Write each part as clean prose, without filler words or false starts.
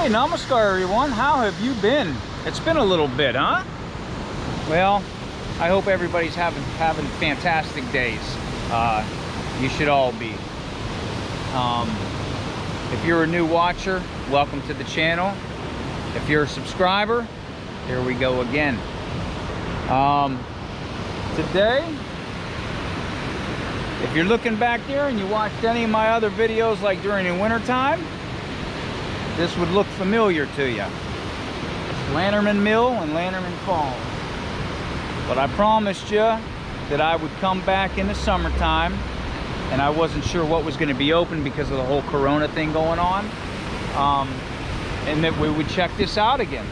Hey, namaskar everyone. How have you been? It's been a little bit, huh? Well, I hope everybody's having fantastic days. You should all be. If you're a new watcher, welcome to the channel. If you're a subscriber, here we go again. Today, if you're looking back there and you watched any of my other videos like during the winter time, this would look familiar to you. Lantermans Mill and Lantermans Falls. But I promised you that I would come back in the summertime, and I wasn't sure what was going to be open because of the whole Corona thing going on, and that we would check this out again.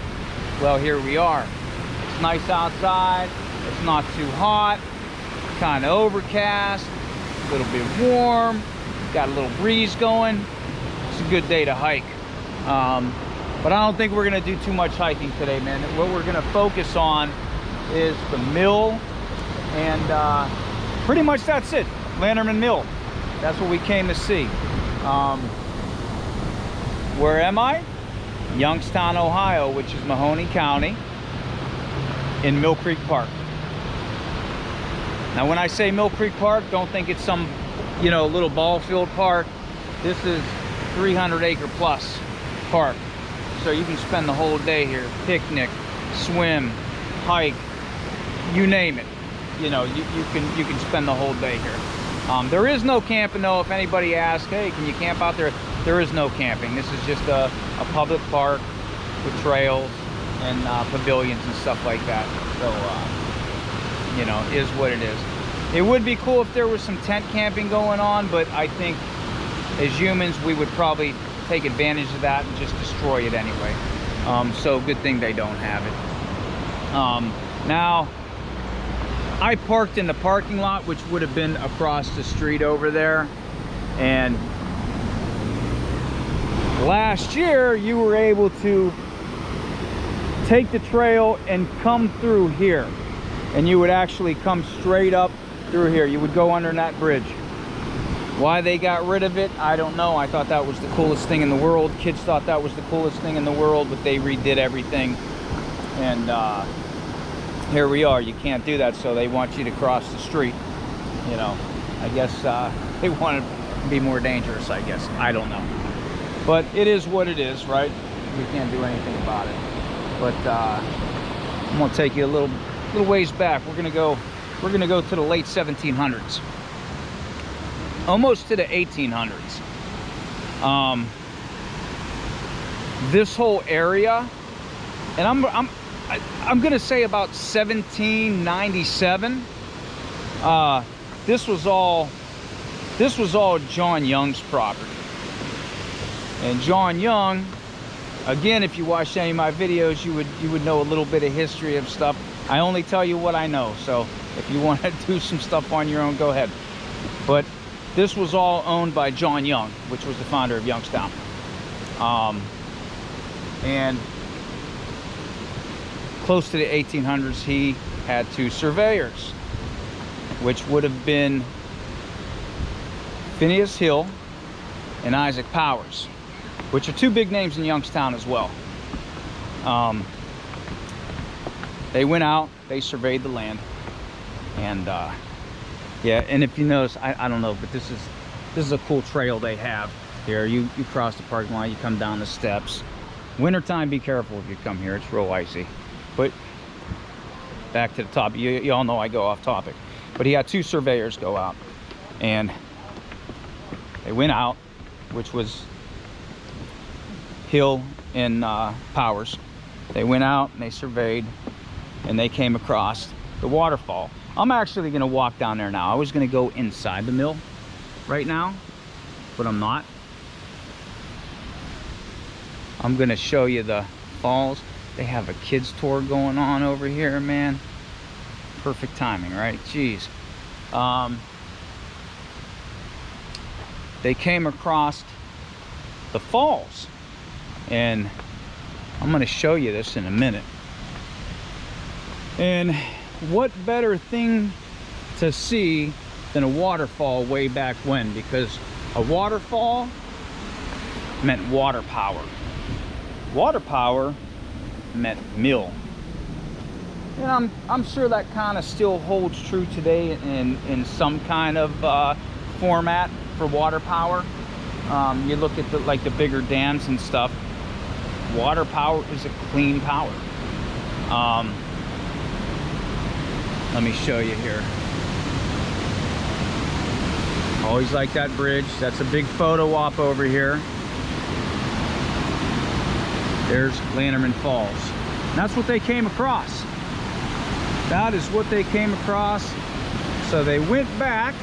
Well, here we are. It's nice outside. It's not too hot. Kind of overcast. A little bit warm. Got a little breeze going. It's a good day to hike. But I don't think we're going to do too much hiking today, man. What we're going to focus on is the mill, and pretty much that's it. Lantermans Mill. That's what we came to see. Where am I? Youngstown, Ohio, which is Mahoney County, in Mill Creek Park. Now, when I say Mill Creek Park, don't think it's some, little ball field park. This is 300-acre plus park, so you can spend the whole day here. Picnic, swim, hike, you name it. You can spend the whole day here. There is no camping though. If anybody asks, hey, can you camp out there? There is no camping. This is just a public park with trails and pavilions and stuff like that. So is what it is. It would be cool if there was some tent camping going on, but I think as humans we would probably take advantage of that and just destroy it anyway. So good thing they don't have it. Now, I parked in the parking lot, which would have been across the street over there, and last year you were able to take the trail and come through here, and you would actually come straight up through here. You would go under that bridge. Why they got rid of it, I don't know. I thought that was the coolest thing in the world. Kids thought that was the coolest thing in the world, but they redid everything, and here we are. You can't do that, so they want you to cross the street. I guess they want to be more dangerous, I guess. I don't know, but it is what it is, right? We can't do anything about it. But I'm gonna take you a little ways back. We're gonna go to the late 1700s, almost to the 1800s. This whole area, and I'm gonna say about 1797. This was all John Young's property. And John Young, again, if you watched any of my videos, you would know a little bit of history of stuff. I only tell you what I know, so if you want to do some stuff on your own, go ahead. But this was all owned by John Young, which was the founder of Youngstown. And close to the 1800s, he had two surveyors, which would have been Phineas Hill and Isaac Powers, which are two big names in Youngstown as well. They went out, they surveyed the land, and yeah, and if you notice, I don't know, but this is a cool trail they have here. You cross the parking lot, you come down the steps. Wintertime, be careful if you come here, it's real icy. But back to the top, you all know I go off topic. But he had two surveyors go out, and they went out, which was Hill and Powers. They went out and they surveyed, and they came across the waterfall. I'm actually going to walk down there now. I was going to go inside the mill right now, but I'm not. I'm going to show you the falls. They have a kids tour going on over here, man. Perfect timing, right? Jeez. They came across the falls, and I'm going to show you this in a minute. And what better thing to see than a waterfall way back when, because a waterfall meant water power. water power meant mill. And I'm sure that kind of still holds true today in some kind of format for water power. You look at like the bigger dams and stuff. Water power is a clean power. Let me show you here. Always like that bridge. That's a big photo op over here. There's Lanterman Falls. And that's what they came across. That is what they came across. So they went back.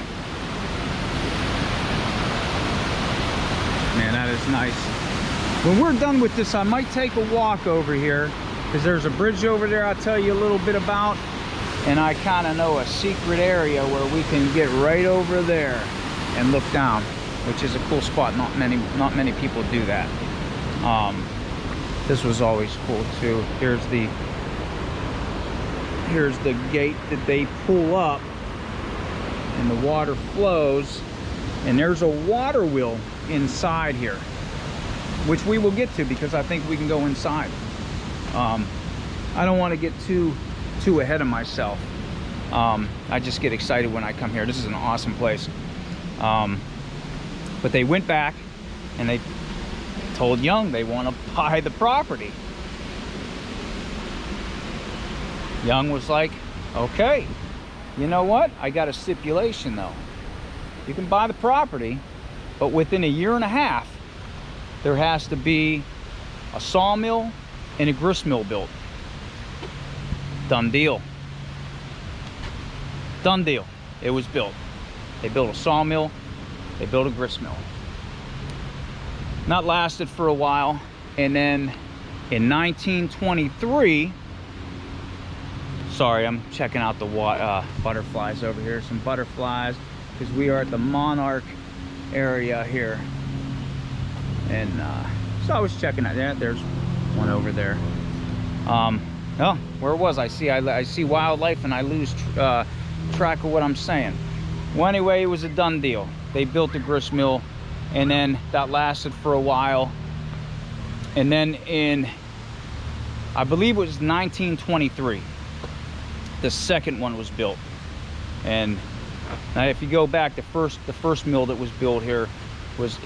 Man, that is nice. When we're done with this, I might take a walk over here, because there's a bridge over there I'll tell you a little bit about. And I kind of know a secret area where we can get right over there and look down, which is a cool spot. Not many people do that. This was always cool too. Here's the gate that they pull up, and the water flows, and there's a water wheel inside here, which we will get to, because I think we can go inside. I don't want to get too ahead of myself. I just get excited when I come here. This is an awesome place. But they went back and they told Young they want to buy the property. Young was like, okay, you know what? I got a stipulation though. You can buy the property, but within a year and a half, there has to be a sawmill and a grist mill built. Done deal. Done deal. It was built. They built a sawmill, they built a grist mill. That lasted for a while, and then in 1923, sorry, I'm checking out the butterflies over here. Some butterflies, because we are at the Monarch area here. And so I was checking out there. There's one over there. Oh, where was I? I see wildlife and I lose track of what I'm saying. Well, anyway, it was a done deal. They built the grist mill, and then that lasted for a while. And then in, I believe it was 1923, the second one was built. And now if you go back, the first mill that was built here was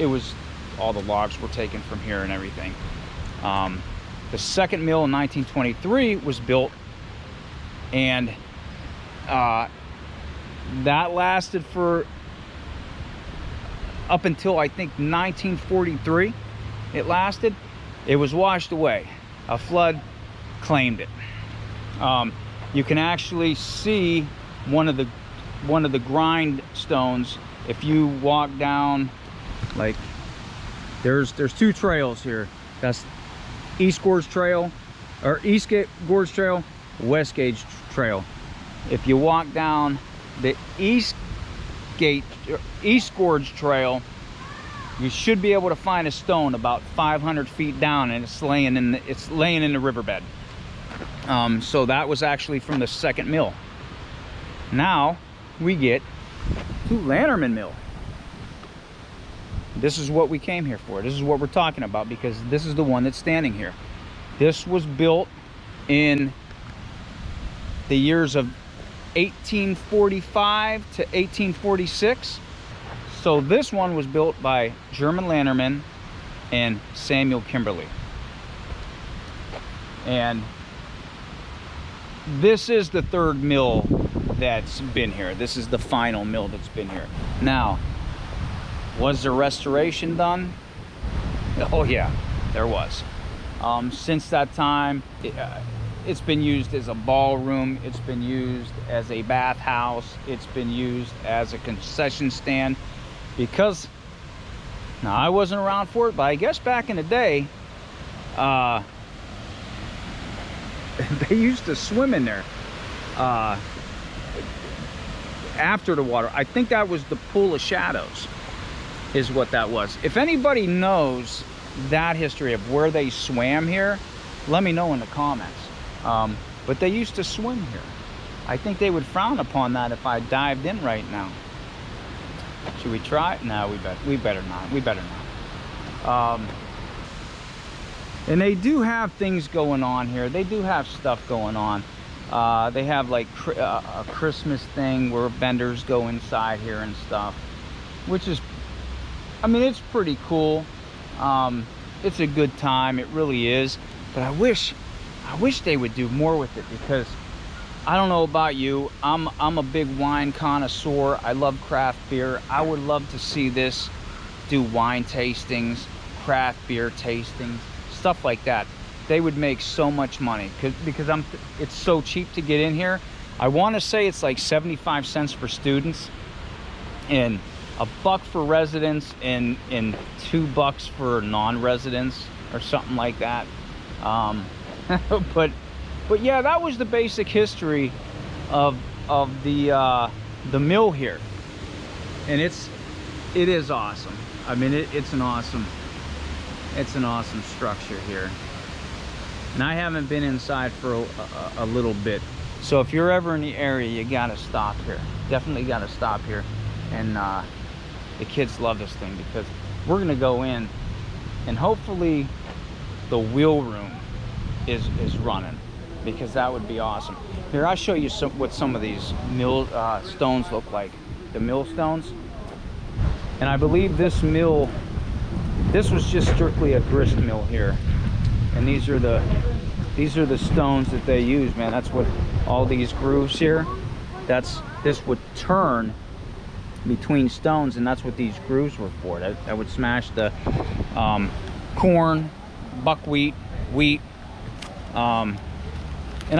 all the logs were taken from here and everything. The second mill in 1923 was built, and that lasted for up until I think 1943. It lasted. It was washed away. A flood claimed it. You can actually see one of the grindstones if you walk down. Like there's two trails here. That's East Gorge Trail, or East Gorge Trail, West Gauge Trail. If you walk down the East Gorge Trail, you should be able to find a stone about 500 feet down, and it's laying in the riverbed. So that was actually from the second mill. Now we get to Lanterman Mill. This is what we came here for. This is what we're talking about, because this is the one that's standing here. This was built in the years of 1845 to 1846. So this one was built by German Lanterman and Samuel Kimberly. And this is the third mill that's been here. This is the final mill that's been here. Now, was there restoration done? Oh yeah, there was. Since that time, it's been used as a ballroom. It's been used as a bathhouse. It's been used as a concession stand. Because, now I wasn't around for it, but I guess back in the day, they used to swim in there after the water. I think that was the Pool of Shadows, is what that was. If anybody knows that history of where they swam here, let me know in the comments. But they used to swim here. I think they would frown upon that if I dived in right now. Should we try it? No, we better not. We better not. And they do have things going on here. They do have stuff going on. They have like a Christmas thing where vendors go inside here and stuff, which is, I mean, it's pretty cool. It's a good time, it really is. But I wish they would do more with it, because I don't know about you, I'm a big wine connoisseur. I love craft beer. I would love to see this do wine tastings, craft beer tastings, stuff like that. They would make so much money because it's so cheap to get in here. I want to say it's like 75 cents for students and $1 for residents and $2 for non-residents or something like that. But yeah, that was the basic history of the mill here, and it is awesome. I mean, it's an awesome structure here. And I haven't been inside for a little bit. So if you're ever in the area, you gotta stop here. Definitely gotta stop here. And the kids love this thing, because we're gonna go in and hopefully the wheel room is running, because that would be awesome. Here, I'll show you what some of these mill stones look like. The mill stones. And I believe this mill, this was just strictly a grist mill here. And these are the stones that they use, man. That's what all these grooves here, this would turn between stones, and that's what these grooves were for. That would smash the corn, buckwheat, wheat, and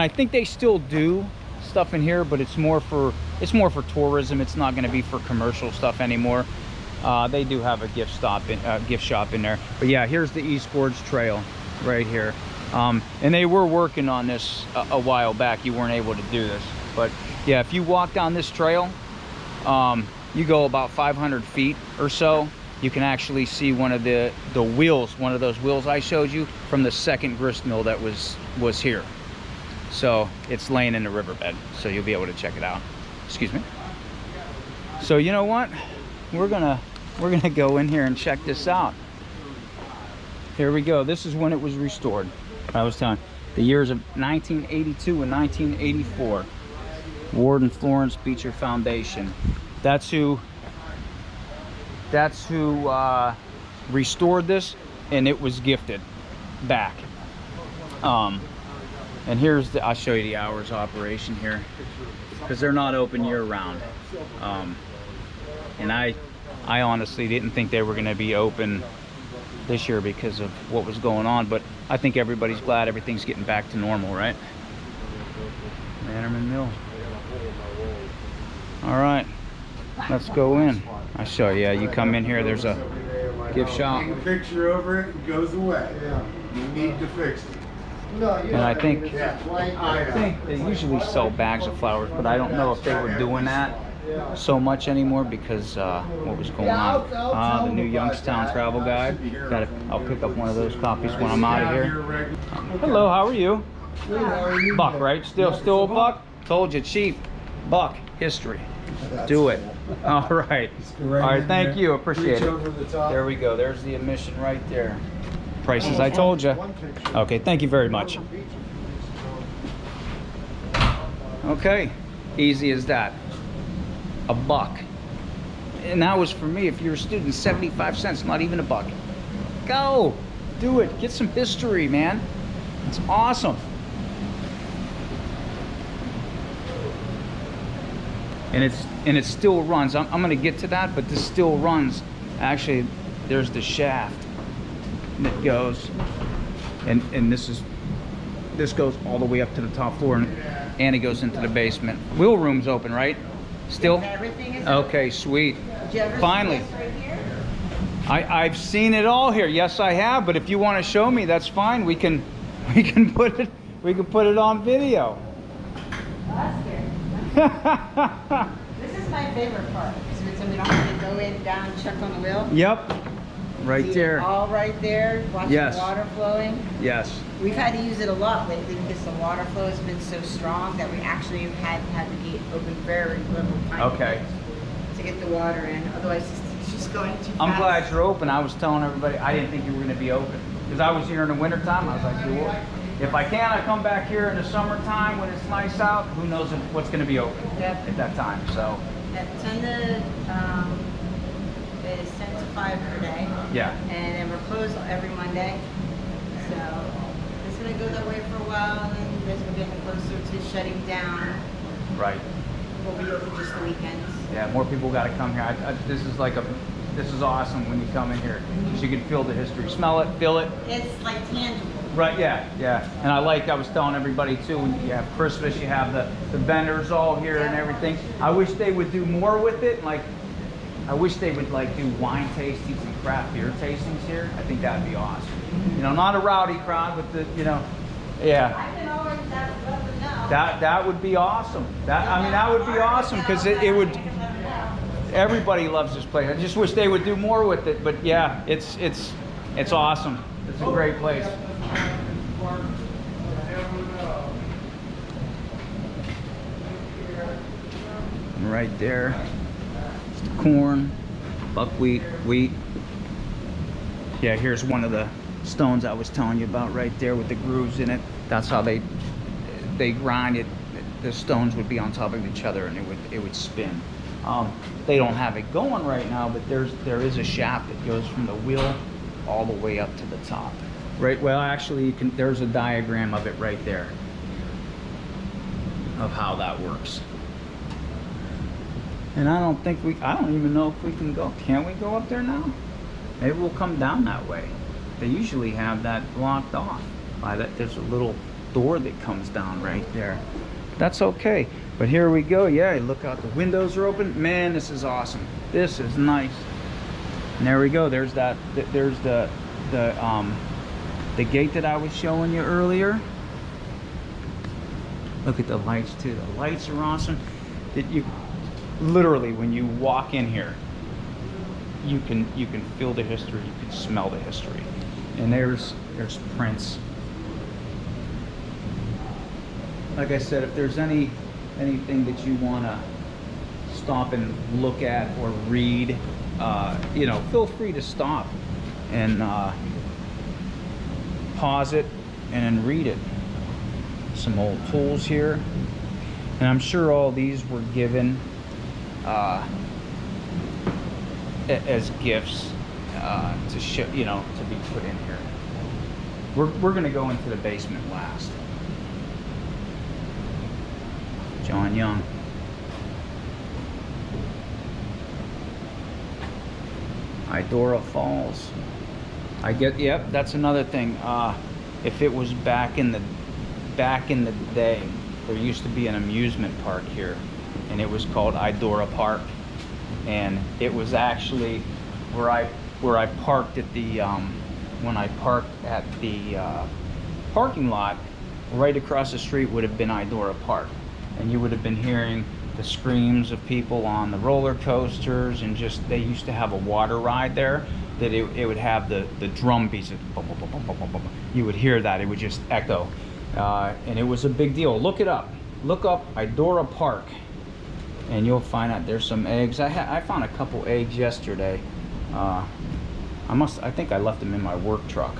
I think they still do stuff in here, but it's more for tourism. It's not going to be for commercial stuff anymore. They do have a gift shop in there. But yeah, here's the Esports Trail right here. And they were working on this a while back. You weren't able to do this, but yeah, if you walk down this trail, you go about 500 feet or so, you can actually see one of the wheels, one of those wheels I showed you from the second grist mill that was here. So it's laying in the riverbed, so you'll be able to check it out. Excuse me. So you know what, we're gonna go in here and check this out. Here we go. This is when it was restored. I was telling you, the years of 1982 and 1984. Ward and Florence Beecher Foundation. That's who restored this, and it was gifted back. And here's I'll show you the hours of operation here, because they're not open year round. And I honestly didn't think they were going to be open this year because of what was going on, but I think everybody's glad everything's getting back to normal, right? Lantermans Mill. All right, let's go in. I'll show you. You come in here, there's a gift shop. Take a picture over it, it goes away. Yeah. You need to fix it. And I think they usually sell bags of flowers, but I don't know if they were doing that so much anymore because what was going on. The new Youngstown travel guide. I'll pick up one of those copies when I'm out of here. Hello, how are you? Buck, right? Still a buck? Told you, cheap. Buck history. Do it. All right. All right, thank you. Appreciate it. There we go. There's the admission right there. Prices I told you. Okay, thank you very much. Okay, easy as that. $1. And that was for me. If you're a student, 75 cents, not even $1. Go, do it. Get some history, man. It's awesome. And it still runs. I'm gonna get to that, but this still runs. Actually, there's the shaft that goes, and this goes all the way up to the top floor, and it goes into the basement. Wheel room's open, right? Still? Everything is okay, sweet. Finally. Right here? I've seen it all here. Yes, I have. But if you want to show me, that's fine. We can put it on video. Oh, that's good. This is my favorite part. So we don't have to go in, down, and check on the wheel. Yep. Right See there. All right there. Watch Yes. the water flowing. Yes. We've had to use it a lot lately because the water flow has been so strong that we actually have had the gate open very little tiny Okay. bit to get the water in. Otherwise, it's just going too fast. I'm glad you're open. I was telling everybody I didn't think you were going to be open. because I was here in the wintertime. I was like, well, if I can, I come back here in the summertime when it's nice out. Who knows what's going to be open at that time? So. At 10 to is 10 to 5 per day. Yeah. And then we're closed every Monday. So it's gonna go that way for a while, and then as we're getting closer to shutting down, Right. we'll be open just the weekends. Yeah, more people got to come here. This is awesome when you come in here. So you can feel the history, smell it, feel it. It's like tangible. Right, yeah. And I was telling everybody too, when you have Christmas, you have the vendors all here and everything. I wish they would do more with it. Like, I wish they would like do wine tastings and craft beer tastings here. I think that'd be awesome. You know, not a rowdy crowd, but I can always let them know. That would be awesome. That would be awesome because it would. Everybody loves this place. I just wish they would do more with it. But yeah, it's awesome. It's a great place. And right there, it's the corn, buckwheat, wheat. Yeah, here's one of the stones I was telling you about right there with the grooves in it. That's how they grind it. The stones would be on top of each other and it would spin. They don't have it going right now, but there is a shaft that goes from the wheel all the way up to the top. Right. Well, actually, there's a diagram of it right there of how that works. And I don't even know if we can go. Can we go up there now? Maybe we'll come down that way. They usually have that blocked off by that. There's a little door that comes down right there. That's okay. But here we go. Yeah, look out, the windows are open. Man, this is awesome. This is nice. And there we go. There's the gate that I was showing you earlier. Look at the lights too. The lights are awesome. You literally, when you walk in here, you can feel the history. You can smell the history. And there's prints. Like I said, if there's anything that you want to stop and look at or read, feel free to stop and pause it and then read it. Some old tools here, and I'm sure all these were given as gifts to show, to be put in here. We're gonna go into the basement last. John Young. Idora Falls. Yep, that's another thing. If it was back in the day, there used to be an amusement park here, and it was called Idora Park, and it was actually where I parked at the when I parked at the parking lot. Right across the street would have been Idora Park, and you would have been hearing the screams of people on the roller coasters, and just they used to have a water ride there that it would have the drum beats. You would hear that. It would just echo, and it was a big deal. Look it up. Look up Idora Park, and you'll find out there's some eggs. I found a couple eggs yesterday. I think I left them in my work truck.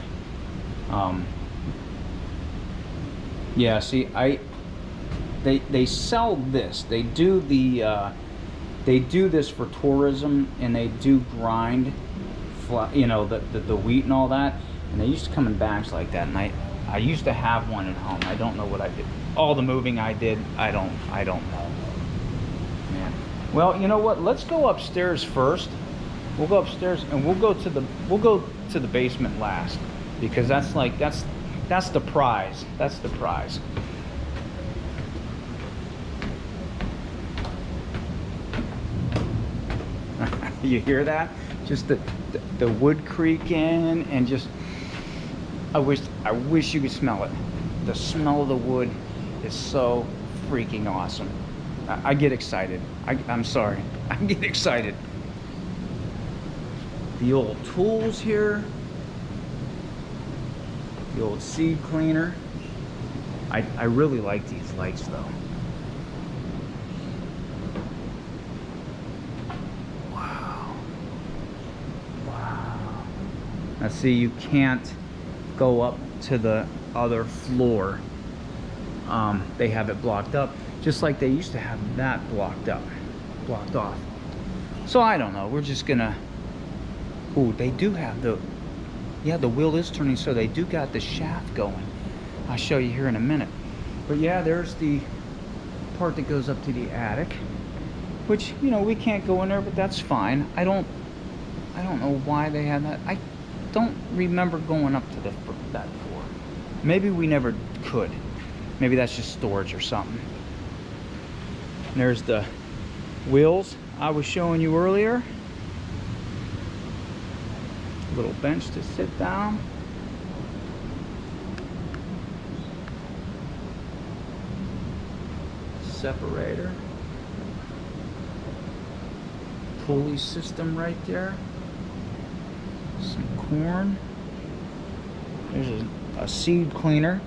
Yeah, see, they sell this. They do this for tourism, and they do grind, the wheat and all that. And they used to come in bags like that. And I used to have one at home. I don't know what I did. All the moving I did, I don't know. Man. Well, you know what? Let's go upstairs first. We'll go upstairs and we'll go to the basement last, because that's the prize. That's the prize. You hear that? Just the wood creaking, and just I wish you could smell it. The smell of the wood is so freaking awesome. I get excited. I'm sorry. I get excited. The old tools here. The old seed cleaner. I really like these lights though. Wow. Wow. Now see, you can't go up to the other floor, they have it blocked up, just like they used to have that blocked off. So I don't know, we're just gonna, ooh, they do have the, yeah, the wheel is turning, so they do got the shaft going. I'll show you here in a minute. But yeah, there's the part that goes up to the attic, which, you know, we can't go in there, but that's fine. I don't know why they had that. I don't remember going up to that floor. Maybe we never could. Maybe that's just storage or something. And there's the wheels I was showing you earlier. Little bench to sit down. Separator. Pulley system right there. Some corn. There's a seed cleaner.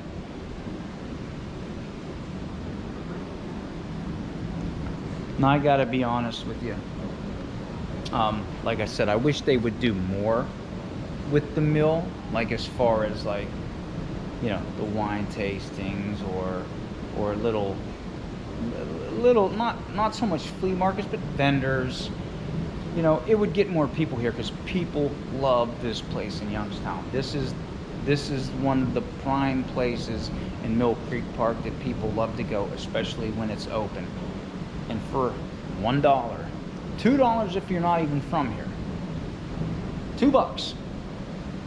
Now I gotta be honest with you. Like I said, I wish they would do more with the mill, like as far as like, you know, the wine tastings or little not so much flea markets, but vendors. You know, it would get more people here because people love this place in Youngstown. This is one of the prime places in Mill Creek Park that people love to go, especially when it's open. And for $1, $2 if you're not even from here, $2,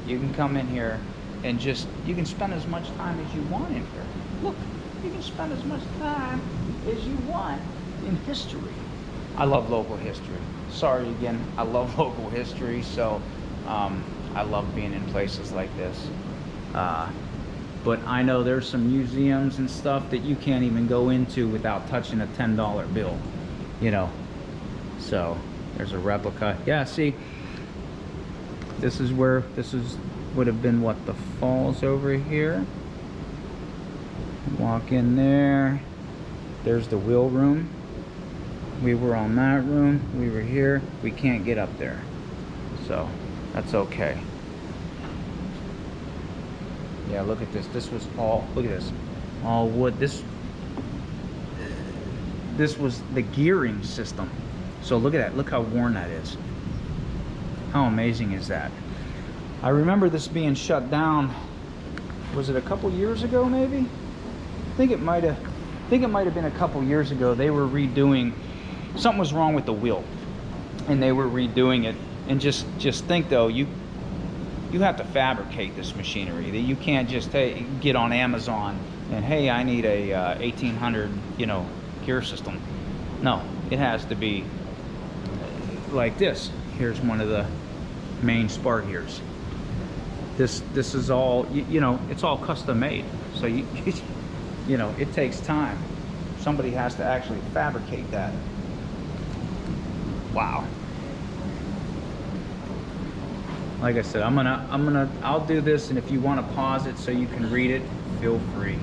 you can come in here and just, you can spend as much time as you want in here. Look, you can spend as much time as you want in history. I love local history. Sorry again, I love local history, so I love being in places like this. But I know there's some museums and stuff that you can't even go into without touching a $10 bill, you know. So there's a replica. Yeah, see, this would have been what, the falls over here. Walk in there. There's the wheel room. We were on that room. We were here. We can't get up there, so that's okay. Yeah, look at this. This was all, look at this, all wood. This was the gearing system. So look at that. Look how worn that is. How amazing is that? I remember this being shut down. Was it a couple years ago, maybe? I think it might have been a couple years ago. They were redoing. Something was wrong with the wheel, and they were redoing it. And just think though, you have to fabricate this machinery. That you can't just get on Amazon and hey, I need a 1800, you know, gear system. No, it has to be like this. Here's one of the main spar gears. This is all, you know, it's all custom made. So you know, it takes time. Somebody has to actually fabricate that. Wow. Like I said, I'll do this, and if you want to pause it so you can read it, feel free.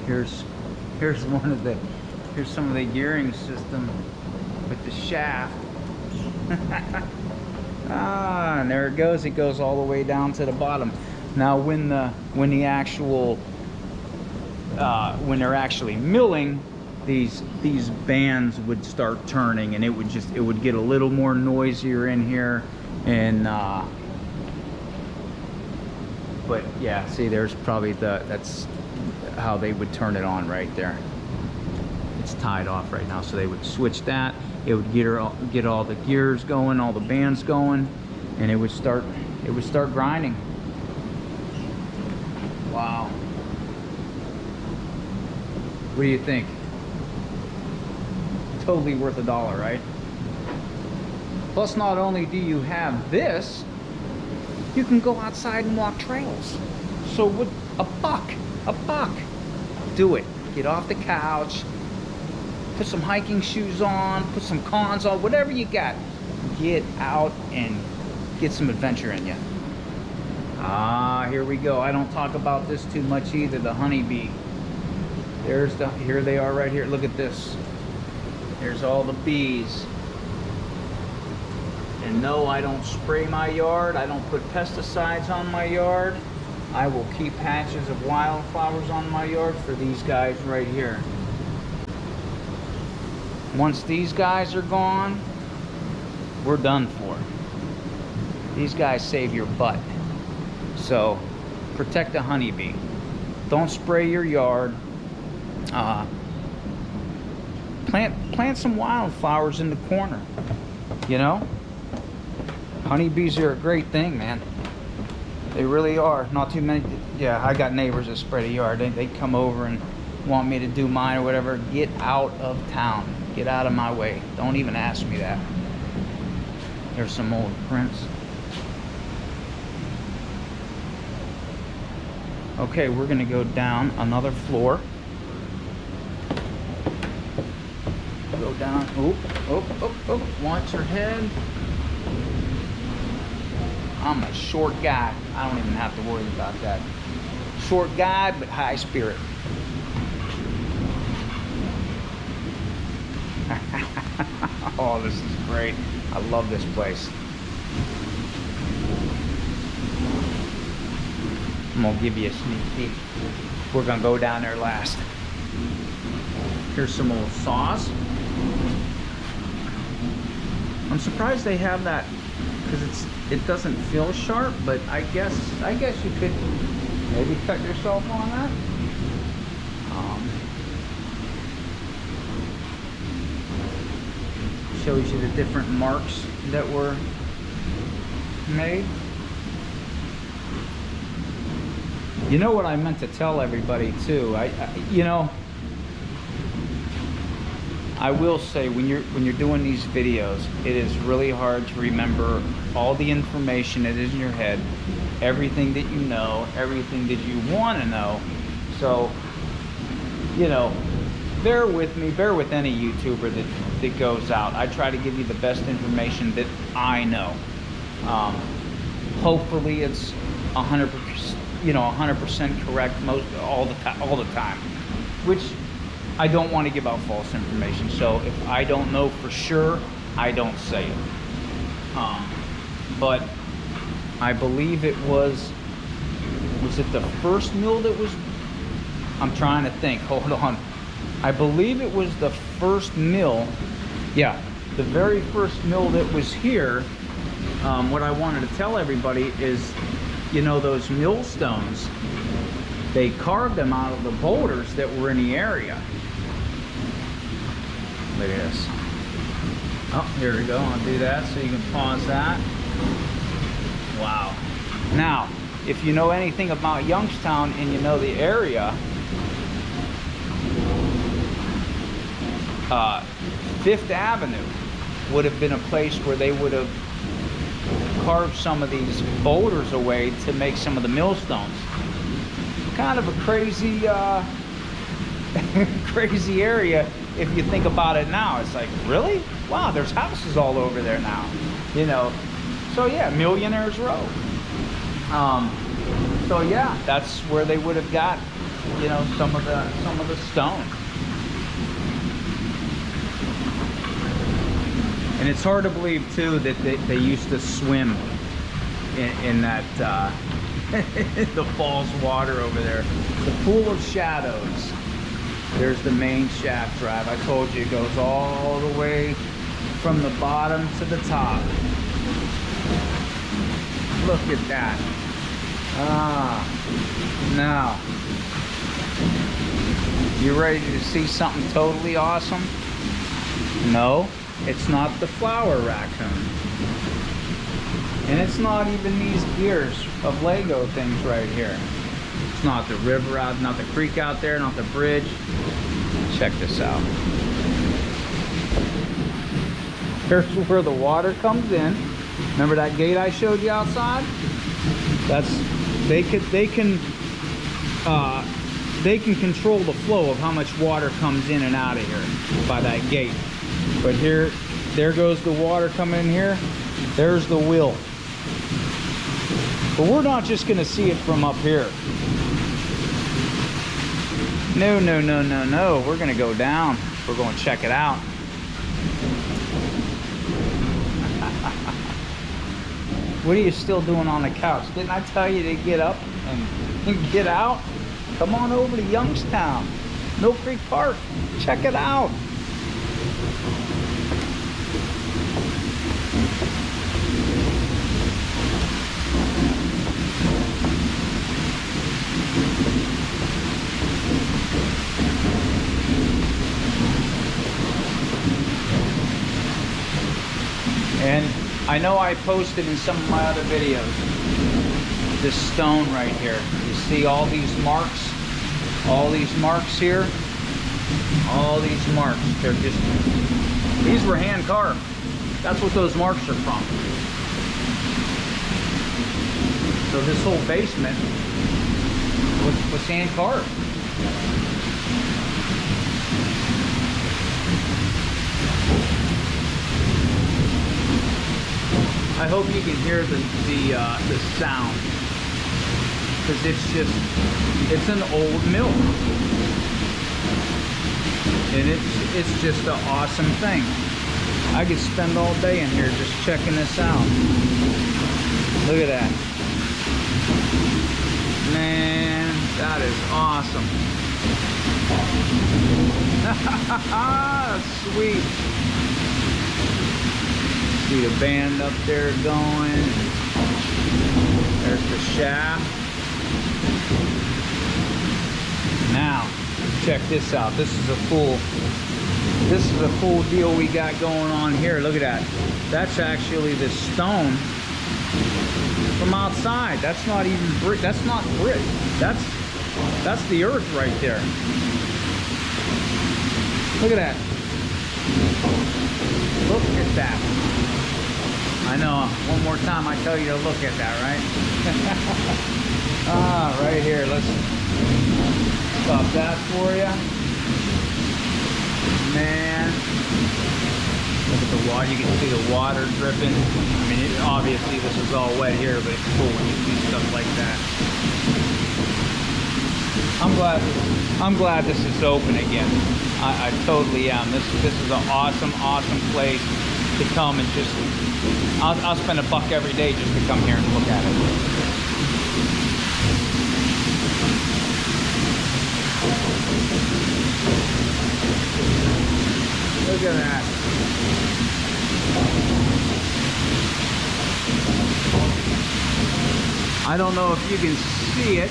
Here's some of the gearing system with the shaft. Ah, and there it goes. It goes all the way down to the bottom. Now, when they're actually milling, these bands would start turning, and it would get a little more noisier in here. And but yeah, see, there's probably that's how they would turn it on right there. It's tied off right now, so they would switch that. It would get all the gears going, all the bands going, and it would start grinding. Wow. What do you think? Totally worth $1, right? Plus, not only do you have this, you can go outside and walk trails. So with a buck, do it. Get off the couch, put some hiking shoes on, put some cons on, whatever you got. Get out and get some adventure in you. Ah, here we go. I don't talk about this too much either, the honeybee. Here they are right here. Look at this. There's all the bees. And no, I don't spray my yard. I don't put pesticides on my yard. I will keep patches of wildflowers on my yard for these guys right here. Once these guys are gone, we're done for. These guys save your butt. So protect the honeybee. Don't spray your yard. Plant some wildflowers in the corner. You know, honeybees are a great thing, man. They really are. Not too many. Yeah, I got neighbors that spray the yard. They come over and want me to do mine or whatever. Get out of town. Get out of my way. Don't even ask me that. There's some old prints. Okay, we're gonna go down another floor. Go down. Oh, watch your head. I'm a short guy. I don't even have to worry about that. Short guy, but high spirit. Oh, this is great. I love this place. I'm gonna give you a sneak peek. We're gonna go down there last. Here's some old saws. I'm surprised they have that because it doesn't feel sharp, but I guess you could maybe cut yourself on that. Shows you the different marks that were made. You know what I meant to tell everybody too. I will say when you're doing these videos, it is really hard to remember all the information that is in your head, everything that you know, everything that you want to know. So, you know, bear with me, bear with any YouTuber that goes out. I try to give you the best information that I know. Hopefully it's 100%, 100% correct all the time, which I don't want to give out false information. So if I don't know for sure, I don't say it. But I believe it was it the first mill that was, I'm trying to think, hold on. I believe it was the first mill, yeah, the very first mill that was here. What I wanted to tell everybody is, you know, those millstones, they carved them out of the boulders that were in the area. Look at this. Oh, here we go. I'll do that so you can pause that. Wow. Now, if you know anything about Youngstown and you know the area, Fifth Avenue would have been a place where they would have carved some of these boulders away to make some of the millstones. Kind of a crazy, crazy area if you think about it now. It's like, really? Wow, there's houses all over there now, you know. So yeah, Millionaires Row. So yeah, that's where they would have got, you know, some of the stone. And it's hard to believe too that they used to swim in that the falls water over there. The Pool of Shadows. There's the main shaft drive. I told you it goes all the way from the bottom to the top. Look at that. Now, you ready to see something totally awesome? No, it's not the flower raccoon. And it's not even these gears of Lego things right here. It's not the river out, not the creek out there, not the bridge. Check this out. Here's where the water comes in. Remember that gate I showed you outside? They can control the flow of how much water comes in and out of here by that gate. But there goes the water coming in here. There's the wheel. But we're not just going to see it from up here. No. We're going to go down. We're going to check it out. What are you still doing on the couch? Didn't I tell you to get up and and get out, come on over to Youngstown, Mill Creek Park. Check it out. And I know I posted in some of my other videos this stone right here. You see all these marks? All these marks here? All these marks. They're just, these were hand carved. That's what those marks are from. So this whole basement was hand carved. I hope you can hear the sound, because it's an old mill, and it's just an awesome thing. I could spend all day in here just checking this out. Look at that, man, that is awesome. Sweet. See the band up there going. There's the shaft. Now, check this out. This is a cool deal we got going on here. Look at that. That's actually the stone from outside. That's not even brick. That's not brick. That's the earth right there. Look at that. Look at that. I know, one more time I tell you to look at that, right? Right here, let's stop that for you. Man, look at the water, you can see the water dripping. I mean, obviously this is all wet here, but it's cool when you see stuff like that. I'm glad this is open again. I totally am. This is an awesome place to come and just, I'll spend $1 every day just to come here and look at it. Look at that. I don't know if you can see it.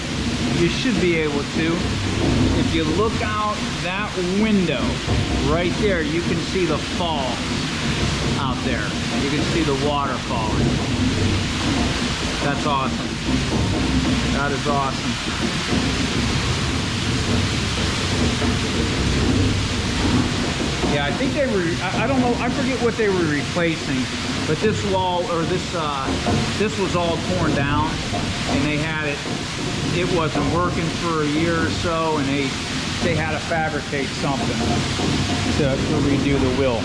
You should be able to. If you look out that window right there, you can see the fall out there. You can see the water falling. That's awesome. That is awesome. Yeah, I think they were, I don't know, I forget what they were replacing, but this wall, or this was all torn down, and they had it wasn't working for a year or so, and they had to fabricate something to redo the wheel.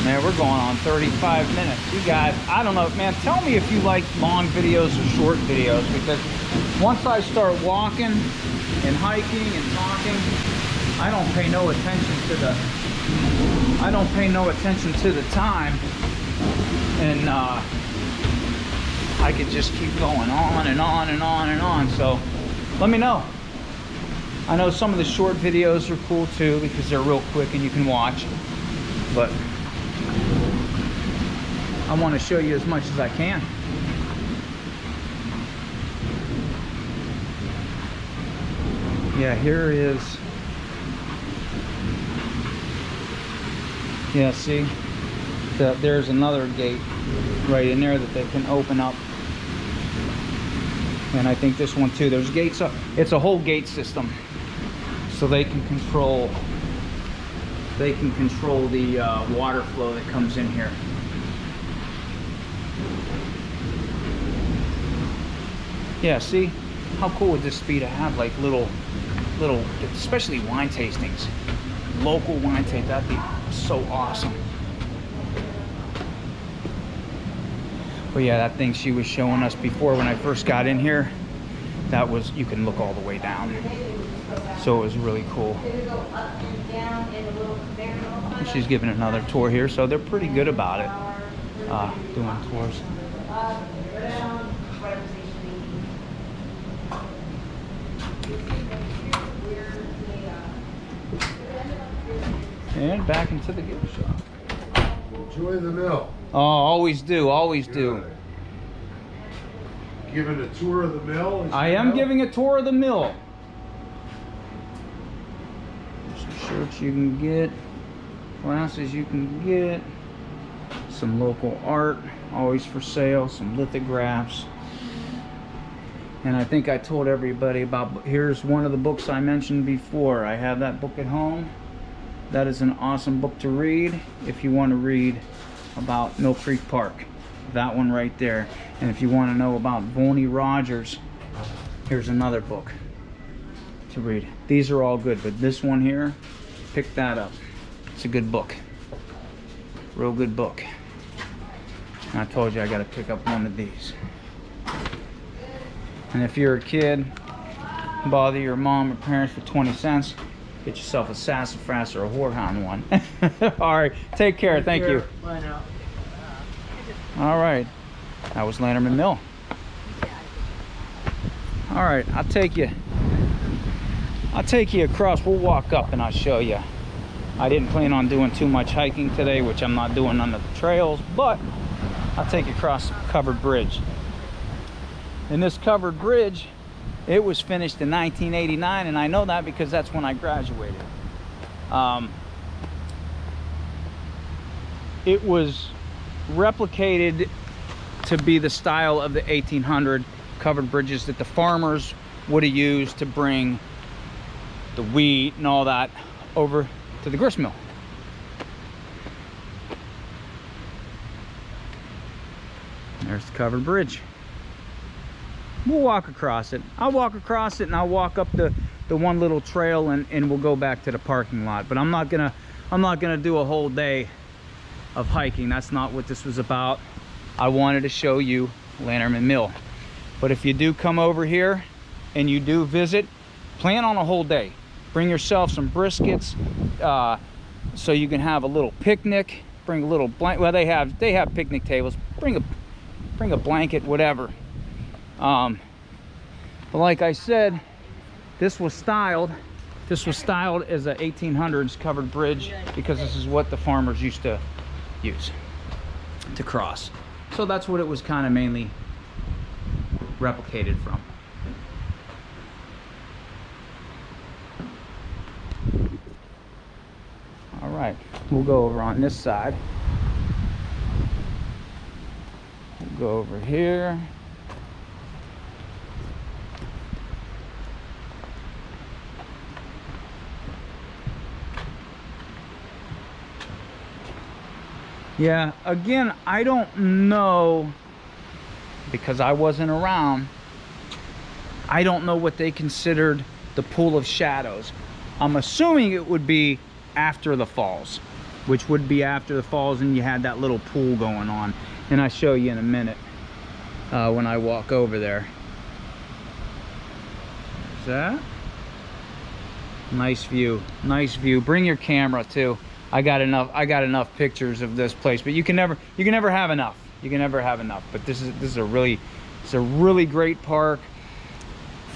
Man, we're going on 35 minutes. You guys, I don't know, man, tell me if you like long videos or short videos, because once I start walking and hiking and talking, I don't pay no attention to the time, and I could just keep going on and on and on and on. So let me know. I know some of the short videos are cool too, because they're real quick and you can watch, but I want to show you as much as I can. Yeah, here is. Yeah, see? There's another gate right in there that they can open up. And I think this one too. There's gates up. It's a whole gate system. So they can control the water flow that comes in here. Yeah, see, how cool would this be to have like little, especially wine tastings, local wine taste. That'd be so awesome. But yeah, that thing she was showing us before when I first got in here, that was, you can look all the way down. So it was really cool. It'll go up and down in a little conveyor belt. She's giving another tour here, so they're pretty good about it, doing tours. And back into the gift shop. Enjoy the mill. Oh, always do, always do. Giving a tour of the mill? I am giving a tour of the mill. Some shirts you can get, glasses you can get, some local art, always for sale, some lithographs. And I think I told everybody about, here's one of the books I mentioned before. I have that book at home. That is an awesome book to read if you want to read about Mill Creek Park. That one right there. And if you want to know about Boney Rogers, here's another book to read. These are all good, but this one here, pick that up. It's a good book. Real good book. And I told you I got to pick up one of these. And if you're a kid, bother your mom or parents for 20 cents, get yourself a sassafras or a horehound one. All right, take care. Thank you. Bye now. All right, that was Lanterman Mill. All right, I'll take you across. We'll walk up and I'll show you. I didn't plan on doing too much hiking today, which I'm not doing on the trails, but I'll take you across the covered bridge. And this covered bridge, it was finished in 1989, and I know that because that's when I graduated. It was replicated to be the style of the 1800 covered bridges that the farmers would have used to bring the wheat and all that over to the grist mill. There's the covered bridge. We'll walk across it. I'll walk across it and I'll walk up the one little trail and we'll go back to the parking lot. But I'm not gonna do a whole day of hiking. That's not what this was about. I wanted to show you Lanterman Mill. But if you do come over here and you do visit, plan on a whole day. Bring yourself some briskets so you can have a little picnic. Bring a little blanket. Well, they have picnic tables. Bring a blanket, whatever. But like I said, this was styled as a 1800s covered bridge because this is what the farmers used to use to cross. So that's what it was kind of mainly replicated from. All right, we'll go over on this side. We'll go over here. Yeah, again, I don't know, because I wasn't around, I don't know what they considered the pool of shadows. I'm assuming it would be after the falls, which would be after the falls and you had that little pool going on. And I'll show you in a minute when I walk over there. Is that? Nice view, nice view. Bring your camera too. I got enough pictures of this place, but you can never have enough. You can never have enough. But this is a really great park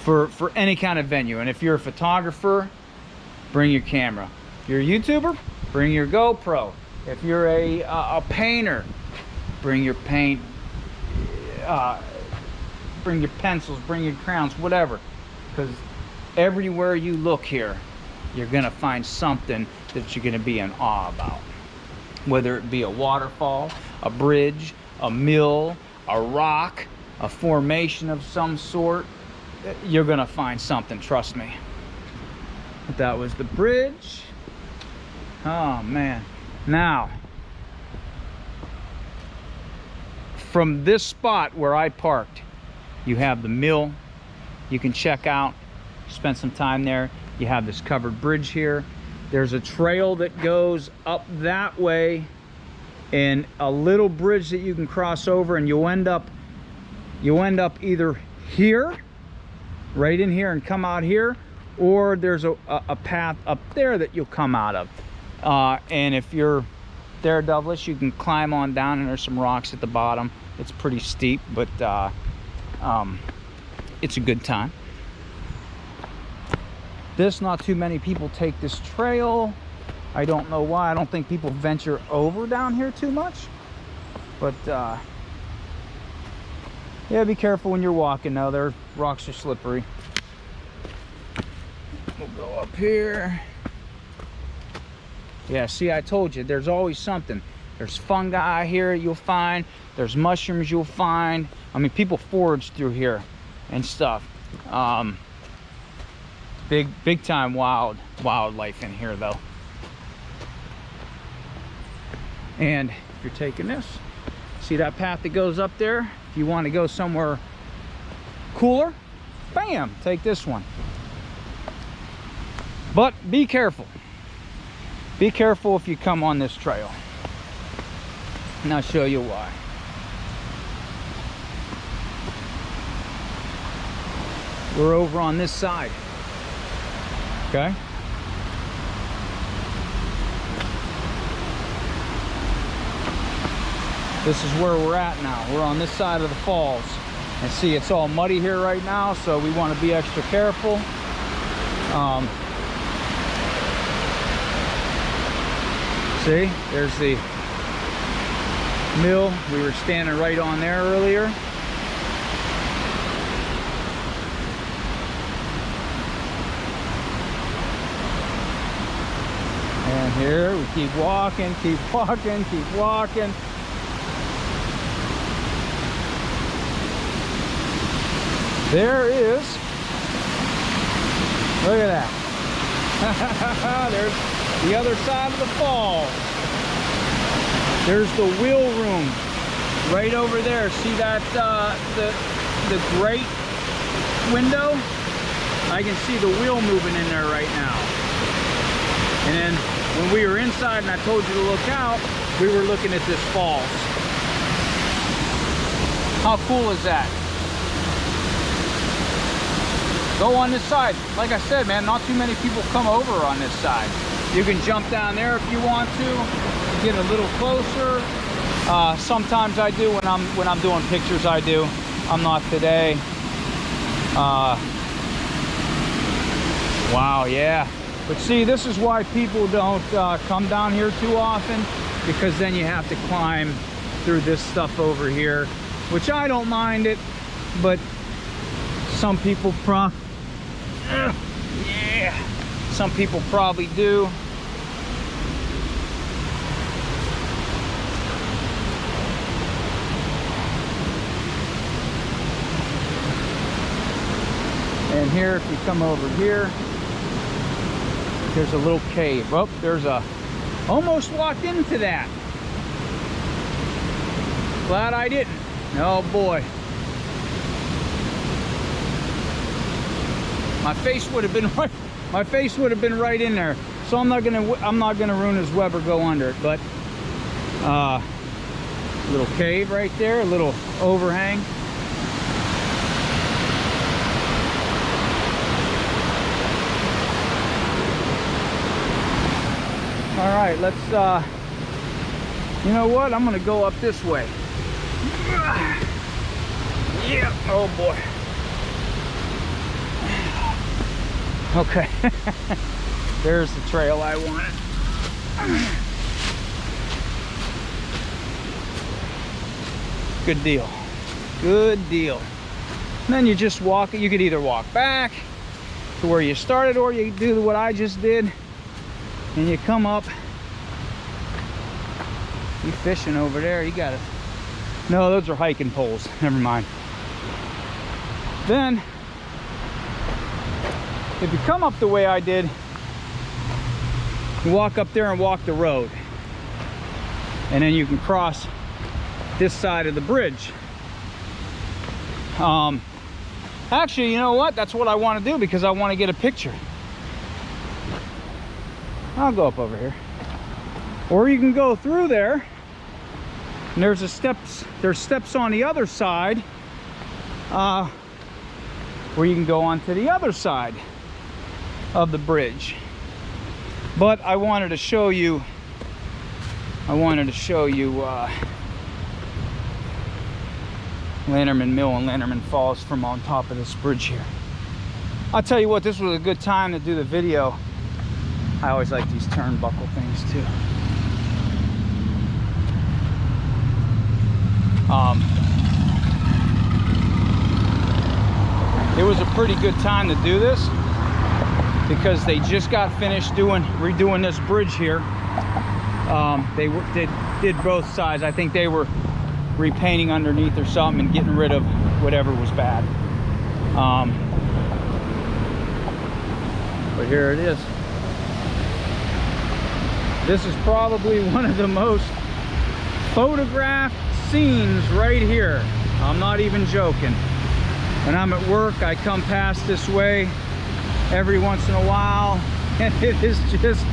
for any kind of venue. And if you're a photographer, bring your camera. If you're a YouTuber, bring your GoPro. If you're a painter, bring your paint. Bring your pencils, bring your crayons, whatever. Because everywhere you look here, you're gonna find something that you're gonna be in awe about. Whether it be a waterfall, a bridge, a mill, a rock, a formation of some sort, you're gonna find something, trust me. That was the bridge. Oh man. Now, from this spot where I parked, you have the mill you can check out, spend some time there. You have this covered bridge here. There's a trail that goes up that way and a little bridge that you can cross over, and you end up either here, right in here, and come out here, or there's a path up there that you'll come out of. And if you're daredevilish, you can climb on down, and there's some rocks at the bottom. It's pretty steep, but it's a good time. Not too many people take this trail. I don't know why. I don't think people venture over down here too much, but yeah, be careful when you're walking. Now, their rocks are slippery. We'll go up here. Yeah, see, I told you, there's always something. There's fungi here you'll find. There's mushrooms you'll find. I mean, people forage through here and stuff. Big time wildlife in here, though. And if you're taking this, see that path that goes up there? If you want to go somewhere cooler, bam, take this one. But be careful. Be careful if you come on this trail. And I'll show you why. We're over on this side. Okay? This is where we're at now. We're on this side of the falls. And see, it's all muddy here right now, so we want to be extra careful. See, there's the mill. We were standing right on there earlier. And here we keep walking, keep walking, keep walking. There is, look at that. There's the other side of the falls. There's the wheel room right over there. See that the grate window? I can see the wheel moving in there right now. And then when we were inside and I told you to look out, we were looking at this falls. How cool is that? Go on this side. Like I said, man, not too many people come over on this side. You can jump down there if you want to, get a little closer. Sometimes I do when I'm doing pictures. I do. I'm not today. Wow, yeah. But see, this is why people don't come down here too often, because then you have to climb through this stuff over here, which I don't mind it, but some people some people probably do. And here, if you come over here, there's a little cave. Oh, there's a, almost walked into that. Glad I didn't. Oh boy. My face would have been right. My face would have been right in there. So I'm not gonna ruin his web or go under it. But little cave right there, a little overhang. All right, let's. You know what? I'm gonna go up this way. Yeah. Oh boy. Okay, there's the trail I wanted. Good deal, good deal. And then you just walk, you could either walk back to where you started, or you do what I just did, and you come up. You fishing over there, you got it. No, those are hiking poles, never mind. Then, if you come up the way I did, you walk up there and walk the road. And then you can cross this side of the bridge. Actually, you know what? That's what I want to do, because I want to get a picture. I'll go up over here. Or you can go through there. And there's steps on the other side, where you can go on to the other side. of the bridge. But I wanted to show you Lanterman Mill and Lanterman Falls from on top of this bridge here. I'll tell you what, this was a good time to do the video. I always like these turnbuckle things too. It was a pretty good time to do this because they just got finished redoing this bridge here. They did both sides. I think they were repainting underneath or something and getting rid of whatever was bad. But here it is. This is probably one of the most photographed scenes right here. I'm not even joking. When I'm at work, I come past this way every once in a while, and it is just,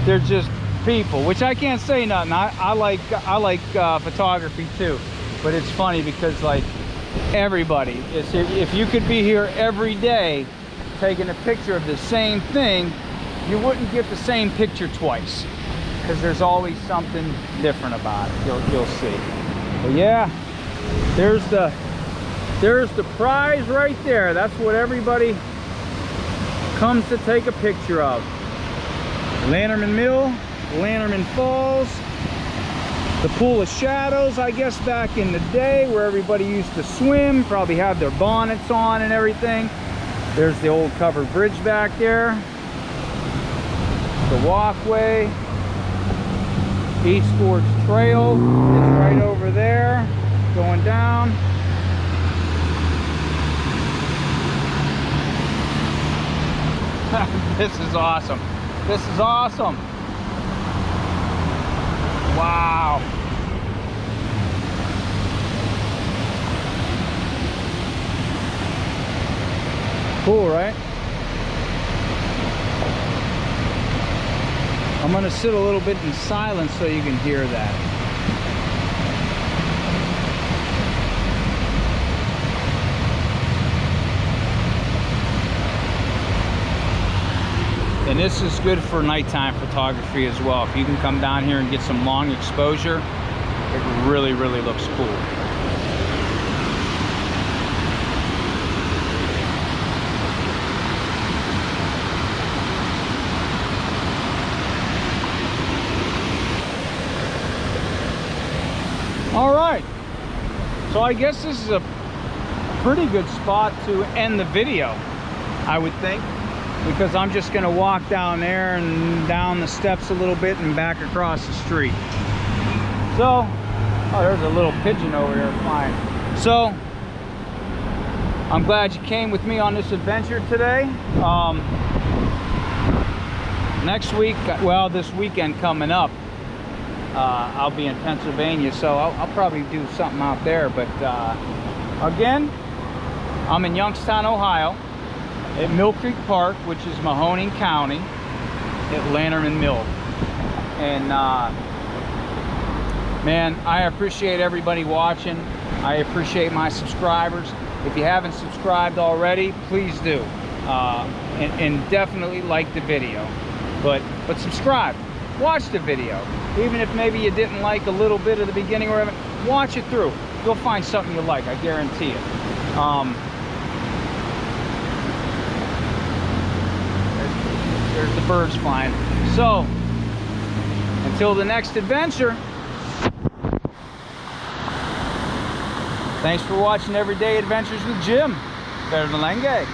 they're just people, which I can't say nothing. I like photography too, but it's funny because like everybody, if you could be here every day taking a picture of the same thing, you wouldn't get the same picture twice because there's always something different about it. You'll see. But yeah, there's the prize right there. That's what everybody comes to take a picture of. Lanterman Mill, Lanterman Falls, the Pool of Shadows, I guess back in the day where everybody used to swim, probably have their bonnets on and everything. There's the old covered bridge back there. The walkway. Esports Trail is right over there, going down. This is awesome. This is awesome. Wow. Cool, right? I'm going to sit a little bit in silence so you can hear that. And this is good for nighttime photography as well. If you can come down here and get some long exposure, it really, really looks cool. All right, so I guess this is a pretty good spot to end the video, I would think, because I'm just gonna walk down there and down the steps a little bit and back across the street. So, oh, there's a little pigeon over here flying. So, I'm glad you came with me on this adventure today. Next week, well, this weekend coming up, I'll be in Pennsylvania, so I'll probably do something out there. But again, I'm in Youngstown, Ohio, at Mill Creek Park, which is Mahoning County, at Lanterman Mill. And man, I appreciate everybody watching. I appreciate my subscribers. If you haven't subscribed already, please do, and definitely like the video. But subscribe. Watch the video. Even if maybe you didn't like a little bit of the beginning or whatever, watch it through. You'll find something you like, I guarantee it. There's the birds flying. So, until the next adventure, thanks for watching Everyday Adventures with Jim. Better than Lenge.